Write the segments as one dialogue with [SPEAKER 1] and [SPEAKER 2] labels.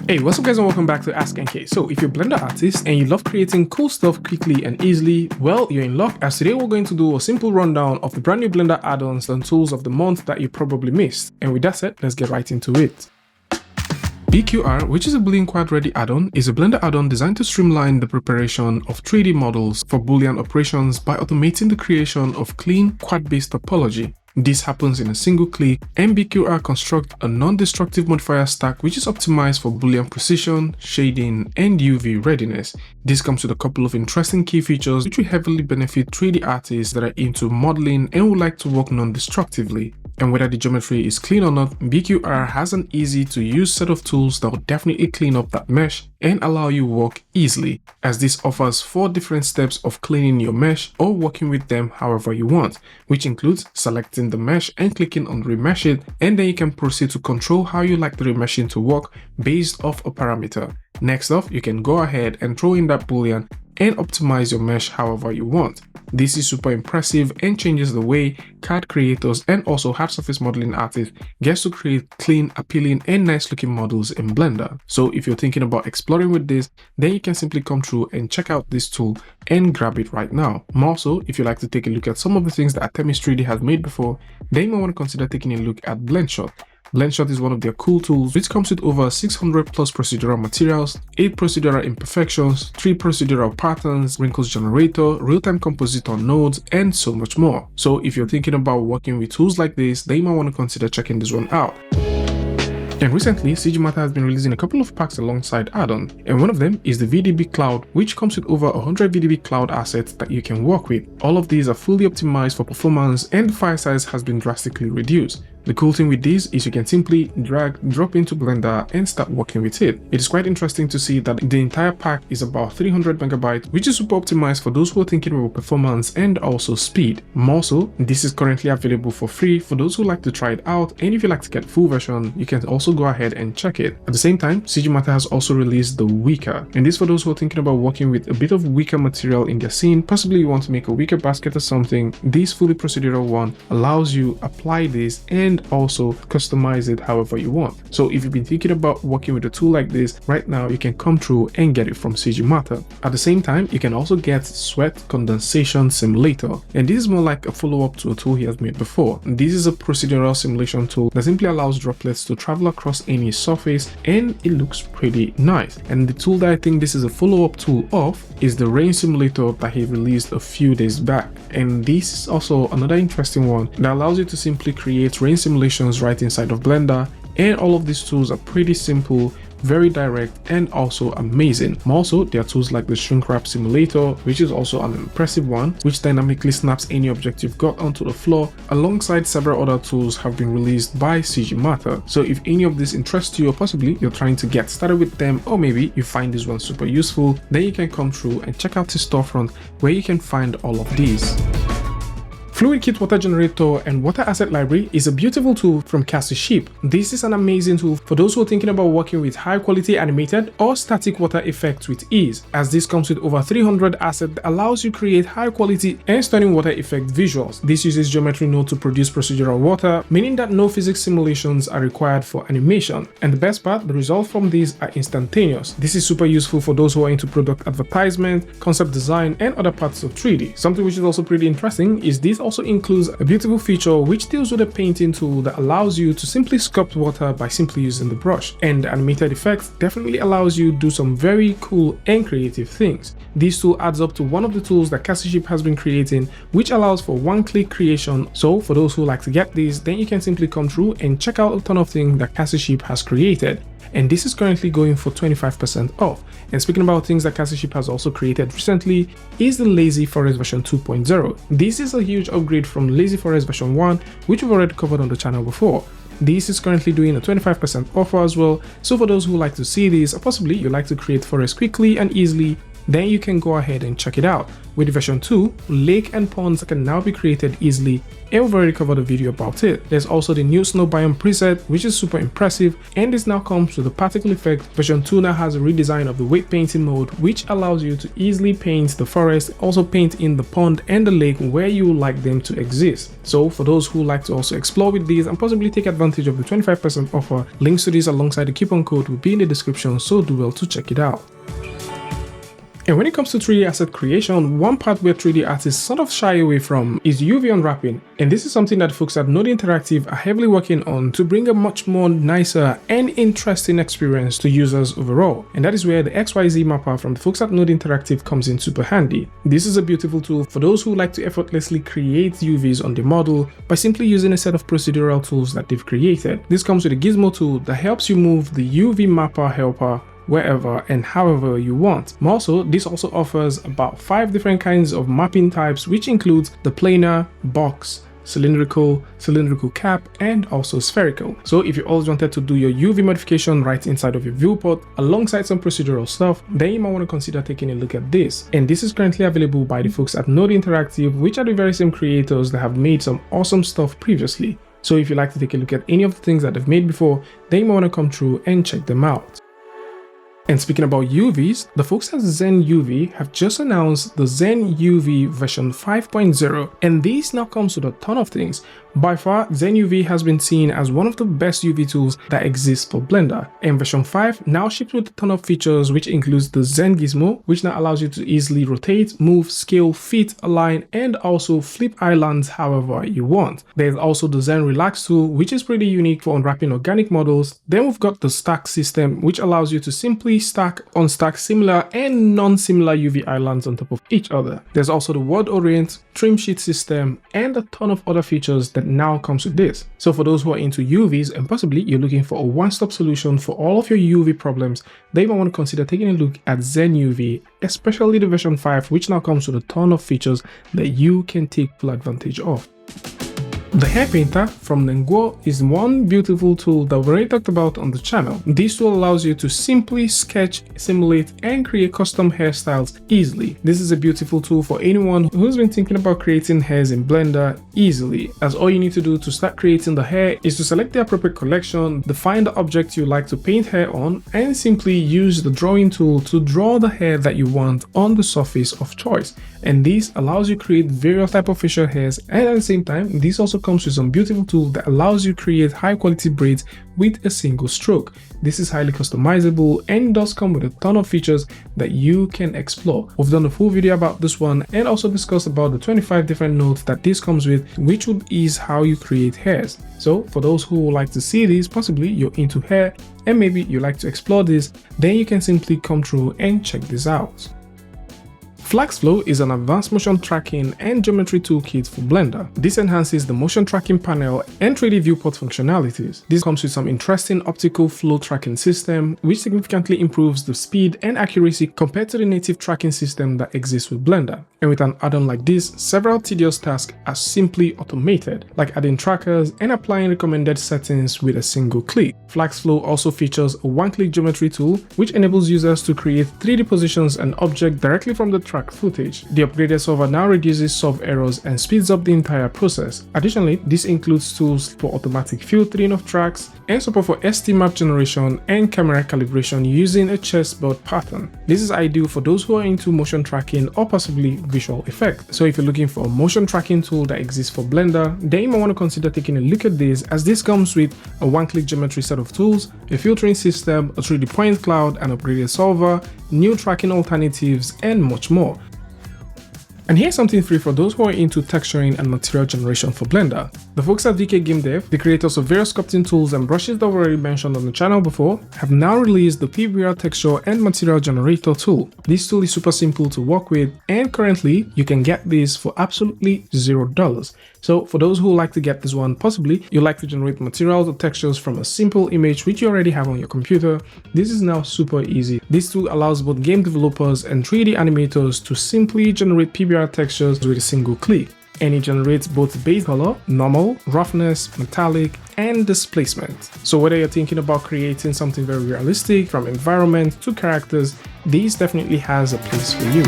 [SPEAKER 1] Hey, what's up guys and welcome back to askNK. So if you're a Blender artist and you love creating cool stuff quickly and easily, well, you're in luck, as today we're going to do a simple rundown of the brand new Blender add-ons and tools of the month that you probably missed. And with that said, let's get right into it. BQR, which is a Boolean quad ready add-on, is a Blender add-on designed to streamline the preparation of 3D models for Boolean operations by automating the creation of clean quad-based topology. This happens in a single click, and BQR constructs a non-destructive modifier stack which is optimized for Boolean precision, shading, and UV readiness. This comes with a couple of interesting key features which will heavily benefit 3D artists that are into modeling and would like to work non-destructively. And whether the geometry is clean or not, BQR has an easy to use set of tools that will definitely clean up that mesh and allow you work easily, as this offers 4 different steps of cleaning your mesh or working with them however you want, which includes selecting the mesh and clicking on remesh it, and then you can proceed to control how you like the remeshing to work based off a parameter. Next off, you can go ahead and throw in that Boolean and optimize your mesh however you want. This is super impressive and changes the way CAD creators and also hard surface modeling artists get to create clean, appealing, and nice looking models in Blender. So if you're thinking about exploring with this, then you can simply come through and check out this tool and grab it right now. More so, if you like to take a look at some of the things that Artemis 3D has made before, then you might want to consider taking a look at BlendShot. BlendShot is one of their cool tools which comes with over 600 plus procedural materials, 8 procedural imperfections, 3 procedural patterns, wrinkles generator, real-time compositor nodes, and so much more. So if you're thinking about working with tools like this, then you might want to consider checking this one out. And recently, Xyz Mapper has been releasing a couple of packs alongside Addon, and one of them is the VDB Cloud, which comes with over 100 VDB Cloud assets that you can work with. All of these are fully optimized for performance, and the file size has been drastically reduced. The cool thing with these is you can simply drag, drop into Blender and start working with it. It is quite interesting to see that the entire pack is about 300 megabytes, which is super optimized for those who are thinking about performance and also speed. More so, this is currently available for free for those who like to try it out, and if you like to get full version, you can also go ahead and check it. At the same time, Xyz Mapper has also released the Wicker, and this for those who are thinking about working with a bit of Wicker material in their scene. Possibly you want to make a Wicker basket or something. This fully procedural one allows you apply this and also customize it however you want. So if you've been thinking about working with a tool like this, right now you can come through and get it from Xyz Mapper. At the same time, you can also get Sweat Condensation Simulator, and this is more like a follow-up to a tool he has made before. This is a procedural simulation tool that simply allows droplets to travel across any surface, and it looks pretty nice. And the tool that I think this is a follow-up tool of is the Rain Simulator that he released a few days back, and this is also another interesting one that allows you to simply create rain simulations right inside of Blender. And all of these tools are pretty simple, very direct, and also amazing. More so, there are tools like the Shrink Wrap Simulator, which is also an impressive one, which dynamically snaps any object you've got onto the floor, alongside several other tools have been released by Xyz Mapper. So if any of this interests you, or possibly you're trying to get started with them, or maybe you find this one super useful, then you can come through and check out his storefront where you can find all of these. Fluid Kit Water Generator and Water Asset Library is a beautiful tool from Ship. This is an amazing tool for those who are thinking about working with high quality animated or static water effects with ease, as this comes with over 300 assets that allows you to create high quality and stunning water effect visuals. This uses geometry node to produce procedural water, meaning that no physics simulations are required for animation. And the best part, the results from these are instantaneous. This is super useful for those who are into product advertisement, concept design, and other parts of 3D. Something which is also pretty interesting is this also includes a beautiful feature which deals with a painting tool that allows you to simply sculpt water by simply using the brush, and the animated effects definitely allows you to do some very cool and creative things. This tool adds up to one of the tools that Ship has been creating, which allows for one-click creation. So for those who like to get these, then you can simply come through and check out a ton of things that Ship has created. And this is currently going for 25% off. And speaking about things that Ship has also created recently is the Lazy Forest version 2.0. This is a huge upgrade from Lazy Forest version 1, which we've already covered on the channel before. This is currently doing a 25% offer as well. So for those who like to see this, or possibly you like to create forests quickly and easily, then you can go ahead and check it out. With version 2, lake and ponds can now be created easily, and we've already covered a video about it. There's also the new snow biome preset, which is super impressive, and this now comes with a particle effect. Version 2 now has a redesign of the weight painting mode, which allows you to easily paint the forest, also paint in the pond and the lake where you would like them to exist. So for those who like to also explore with these and possibly take advantage of the 25% offer, links to this alongside the coupon code will be in the description, so do well to check it out. And when it comes to 3D asset creation, one part where 3D artists sort of shy away from is UV unwrapping, and this is something that folks at Node Interactive are heavily working on to bring a much more nicer and interesting experience to users overall. And that is where the Xyz Mapper from the folks at Node Interactive comes in super handy. This is a beautiful tool for those who like to effortlessly create UVs on the model by simply using a set of procedural tools that they've created. This comes with a gizmo tool that helps you move the UV Mapper helper wherever and however you want. More so, this also offers about 5 different kinds of mapping types, which includes the planar, box, cylindrical cap, and also spherical. So if you always wanted to do your UV modification right inside of your viewport alongside some procedural stuff, then you might want to consider taking a look at this. And this is currently available by the folks at Node Interactive, which are the very same creators that have made some awesome stuff previously. So if you like to take a look at any of the things that they've made before, then you might want to come through and check them out. And speaking about UVs, the folks at Zen UV have just announced the Zen UV version 5.0, and this now comes with a ton of things. By far, Zen UV has been seen as one of the best UV tools that exists for Blender, and version 5 now ships with a ton of features, which includes the Zen gizmo, which now allows you to easily rotate, move, scale, fit, align, and also flip islands however you want. There's also the Zen Relax tool, which is pretty unique for unwrapping organic models. Then we've got the stack system, which allows you to simply stack, unstack similar and non-similar UV islands on top of each other. There's also the word orient, trim sheet system, and a ton of other features that now comes with this. So for those who are into UVs and possibly you're looking for a one-stop solution for all of your UV problems, they might want to consider taking a look at Zen UV, especially the version 5, which now comes with a ton of features that you can take full advantage of. The Hair Painter from Nenguo is one beautiful tool that we already talked about on the channel. This tool allows you to simply sketch, simulate, and create custom hairstyles easily. This is a beautiful tool for anyone who's been thinking about creating hairs in Blender easily, as all you need to do to start creating the hair is to select the appropriate collection, define the object you like to paint hair on, and simply use the drawing tool to draw the hair that you want on the surface of choice. And this allows you to create various types of facial hairs, and at the same time, this also comes with some beautiful tool that allows you to create high quality braids with a single stroke. This is highly customizable and does come with a ton of features that you can explore. We've done a full video about this one and also discussed about the 25 different nodes that this comes with, which would ease how you create hairs. So for those who would like to see these, possibly you're into hair and maybe you like to explore this, then you can simply come through and check this out. Flaxflow is an advanced motion tracking and geometry toolkit for Blender. This enhances the motion tracking panel and 3D viewport functionalities. This comes with some interesting optical flow tracking system, which significantly improves the speed and accuracy compared to the native tracking system that exists with Blender. And with an add-on like this, several tedious tasks are simply automated, like adding trackers and applying recommended settings with a single click. Flaxflow also features a one-click geometry tool, which enables users to create 3D positions and objects directly from the track footage. The upgraded solver now reduces solve errors and speeds up the entire process. Additionally, this includes tools for automatic filtering of tracks and support for ST map generation and camera calibration using a chessboard pattern. This is ideal for those who are into motion tracking or possibly visual effects. So if you're looking for a motion tracking tool that exists for Blender, then you might want to consider taking a look at this, as this comes with a one-click geometry set of tools, a filtering system, a 3D point cloud, an upgraded solver, new tracking alternatives, and much more. And here's something free for those who are into texturing and material generation for Blender. The folks at VK Game Dev, the creators of various sculpting tools and brushes that were already mentioned on the channel before, have now released the PBR texture and material generator tool. This tool is super simple to work with, and currently you can get this for absolutely $0. So for those who like to get this one, possibly you like to generate materials or textures from a simple image which you already have on your computer, this is now super easy. This tool allows both game developers and 3D animators to simply generate PBR textures with a single click. and it generates both base color, normal, roughness, metallic, and displacement. So whether you're thinking about creating something very realistic from environment to characters, this definitely has a place for you.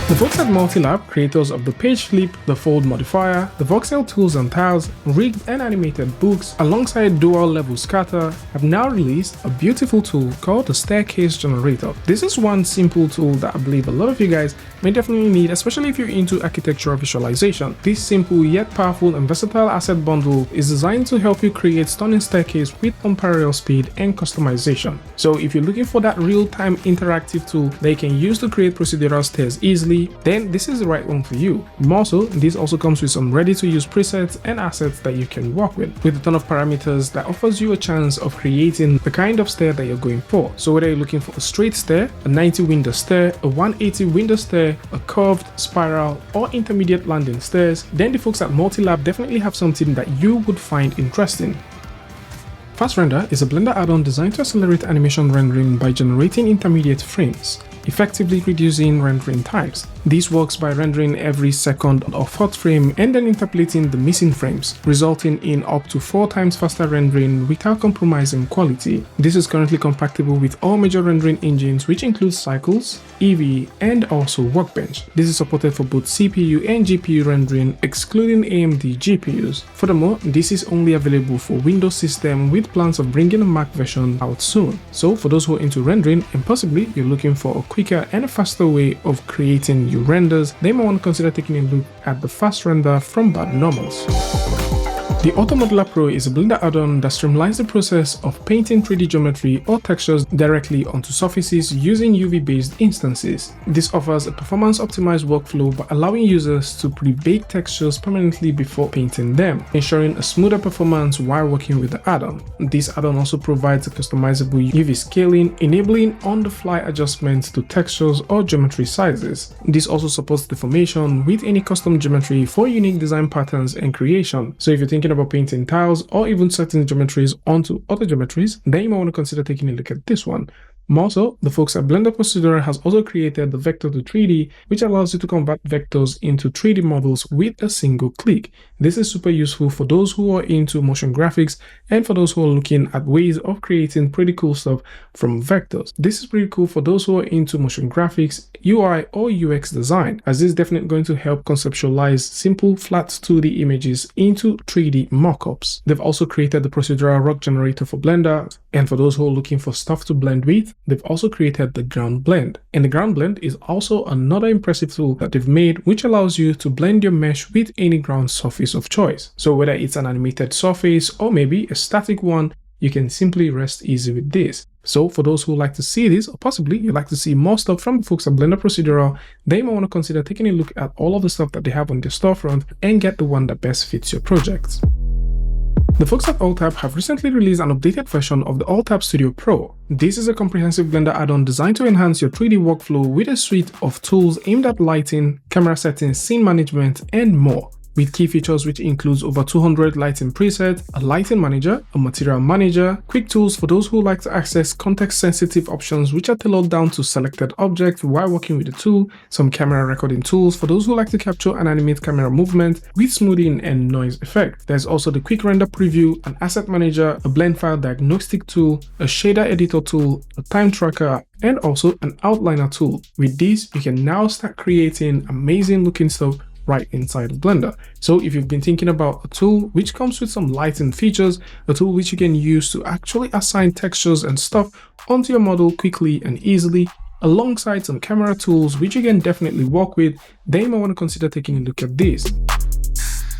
[SPEAKER 1] The folks at Multilab, creators of the page flip, the fold modifier, the voxel tools and tiles, rigged and animated books, alongside dual level scatter, have now released a beautiful tool called the Staircase Generator. This is one simple tool that I believe a lot of you guys may definitely need, especially if you're into architectural visualization. This simple yet powerful and versatile asset bundle is designed to help you create stunning staircase with unparalleled speed and customization. So if you're looking for that real-time interactive tool that you can use to create procedural stairs easily, then this is the right one for you. More so, this also comes with some ready-to-use presets and assets that you can work with a ton of parameters that offers you a chance of creating the kind of stair that you're going for. So whether you're looking for a straight stair, a 90 window stair, a 180 window stair, a curved, spiral, or intermediate landing stairs, then the folks at Multilab definitely have something that you would find interesting. Fastrender is a Blender add-on designed to accelerate animation rendering by generating intermediate frames, effectively reducing rendering times. This works by rendering every second or fourth frame and then interpolating the missing frames, resulting in up to 4 times faster rendering without compromising quality. This is currently compatible with all major rendering engines, which includes Cycles, Eevee, and also Workbench. This is supported for both CPU and GPU rendering, excluding AMD GPUs. Furthermore, this is only available for Windows system with plans of bringing a Mac version out soon. So for those who are into rendering and possibly you're looking for a quicker and a faster way of creating your renders, they might want to consider taking a look at the Fastrender from Bad Normals. The Auto Modeler Pro is a Blender add-on that streamlines the process of painting 3D geometry or textures directly onto surfaces using UV-based instances. This offers a performance-optimized workflow by allowing users to pre-bake textures permanently before painting them, ensuring a smoother performance while working with the add-on. This add-on also provides a customizable UV scaling, enabling on-the-fly adjustments to textures or geometry sizes. This also supports deformation with any custom geometry for unique design patterns and creation. So if you're thinking about painting tiles or even certain geometries onto other geometries, then you might want to consider taking a look at this one. More so, the folks at Blender Procedural has also created the Vector to 3D, which allows you to convert vectors into 3D models with a single click. This is super useful for those who are into motion graphics and for those who are looking at ways of creating pretty cool stuff from vectors. This is pretty cool for those who are into motion graphics, UI or UX design, as this is definitely going to help conceptualize simple flat 2D images into 3D mockups. They've also created the procedural rock generator for Blender, and for those who are looking for stuff to blend with, they've also created the Ground Blend. And the Ground Blend is also another impressive tool that they've made, which allows you to blend your mesh with any ground surface of choice. So whether it's an animated surface or maybe a static one, you can simply rest easy with this. So for those who like to see this, or possibly you'd like to see more stuff from the folks at Blender Procedural, they might want to consider taking a look at all of the stuff that they have on their storefront and get the one that best fits your project. The folks at AllTab have recently released an updated version of the AllTab Studio Pro. This is a comprehensive Blender add-on designed to enhance your 3D workflow with a suite of tools aimed at lighting, camera settings, scene management, and more. With key features which includes over 200 lighting presets, a lighting manager, a material manager, quick tools for those who like to access context-sensitive options which are tailored down to selected objects while working with the tool, some camera recording tools for those who like to capture and animate camera movement with smoothing and noise effect. There's also the quick render preview, an asset manager, a blend file diagnostic tool, a shader editor tool, a time tracker, and also an outliner tool. With these, you can now start creating amazing looking stuff right inside of Blender. So if you've been thinking about a tool which comes with some lighting features, a tool which you can use to actually assign textures and stuff onto your model quickly and easily, alongside some camera tools which you can definitely work with, then you might want to consider taking a look at this.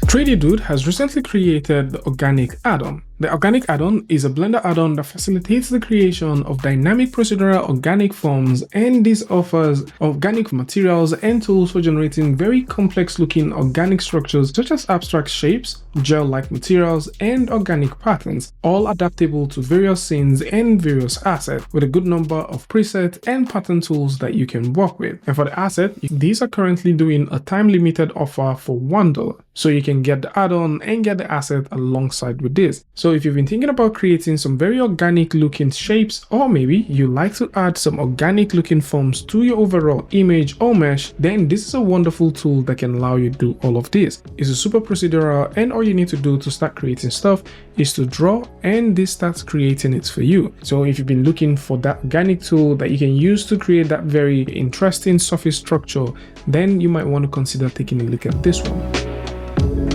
[SPEAKER 1] 3D Dude has recently created the Organic add-on. The Organic add-on is a Blender add-on that facilitates the creation of dynamic procedural organic forms, and this offers organic materials and tools for generating very complex looking organic structures such as abstract shapes, gel-like materials, and organic patterns, all adaptable to various scenes and various assets, with a good number of presets and pattern tools that you can work with. And for the asset, these are currently doing a time-limited offer for $1, so you can get the add-on and get the asset alongside with this. So if you've been thinking about creating some very organic looking shapes, or maybe you like to add some organic looking forms to your overall image or mesh, then this is a wonderful tool that can allow you to do all of this. It's a super procedural, and all you need to do to start creating stuff is to draw, and this starts creating it for you. So if you've been looking for that organic tool that you can use to create that very interesting surface structure, then you might want to consider taking a look at this one.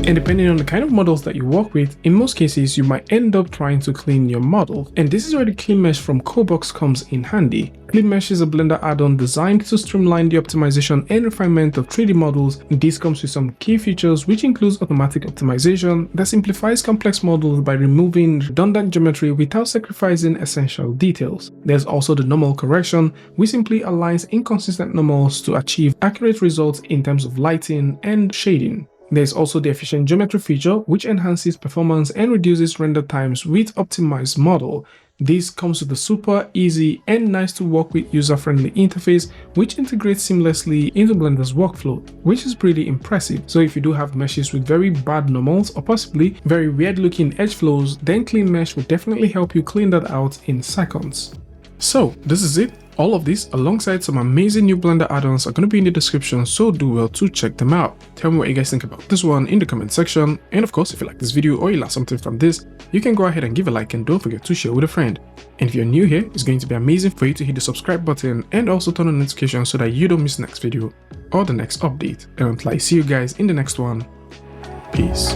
[SPEAKER 1] And depending on the kind of models that you work with, in most cases you might end up trying to clean your model, and this is where the Clean Mesh from Cobox comes in handy. Clean Mesh is a Blender add-on designed to streamline the optimization and refinement of 3D models. This comes with some key features, which includes automatic optimization that simplifies complex models by removing redundant geometry without sacrificing essential details. There's also the normal correction, which simply aligns inconsistent normals to achieve accurate results in terms of lighting and shading. There's also the efficient geometry feature, which enhances performance and reduces render times with optimized model. This comes with a super easy and nice to work with user-friendly interface, which integrates seamlessly into Blender's workflow, which is pretty impressive. So if you do have meshes with very bad normals or possibly very weird looking edge flows, then Clean Mesh will definitely help you clean that out in seconds. So this is it. All of this alongside some amazing new Blender add-ons are going to be in the description, so do well to check them out. Tell me what you guys think about this one in the comment section, and of course if you like this video or you learned something from this, you can go ahead and give a like, and don't forget to share with a friend. And if you're new here, it's going to be amazing for you to hit the subscribe button and also turn on notifications so that you don't miss the next video or the next update. And until I see you guys in the next one, peace.